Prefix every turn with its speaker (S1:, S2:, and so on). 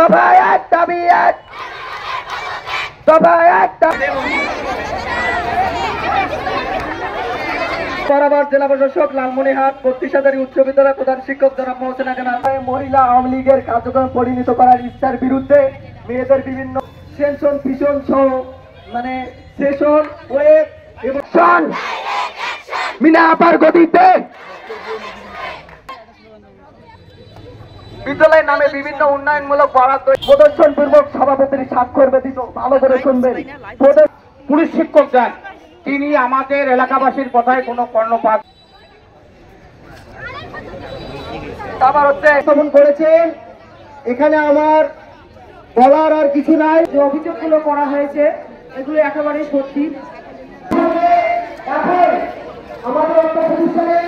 S1: দফা এক দাবি এক, দফা এক দাবি। বরাবর জেলা প্রশাসক লালমনিরহাট 32,000 উচ্চ বিদ্যালয় প্রধান শিক্ষক জনাব মোহসেনা জানান মহিলা আওয়ামী লীগের কার্যক্রম পরিণত করার ইচ্ছার বিরুদ্ধে মেয়েদের বিভিন্ন সেশন ফিশন সহ সেশন ওয়েব এবং মিনা আপার গতিতে বিদ্যালয়ের নামে বিভিন্ন উন্নয়নমূলক বরাদ্দ প্রদর্শন পূর্বক সভাপতির স্বাক্ষর ব্যতীত ভালো করে শুনবেন। পুলিশ শিক্ষক যান, তিনি আমাদের এলাকাবাসীর কথায় কোনো কর্ণপাত করেছেন। এখানে আমার বলার আর কিছু নাই। যে অভিযোগগুলো করা হয়েছে এগুলো একেবারেই সত্যি। এখন আমাদের একটা প্রতিষ্ঠানে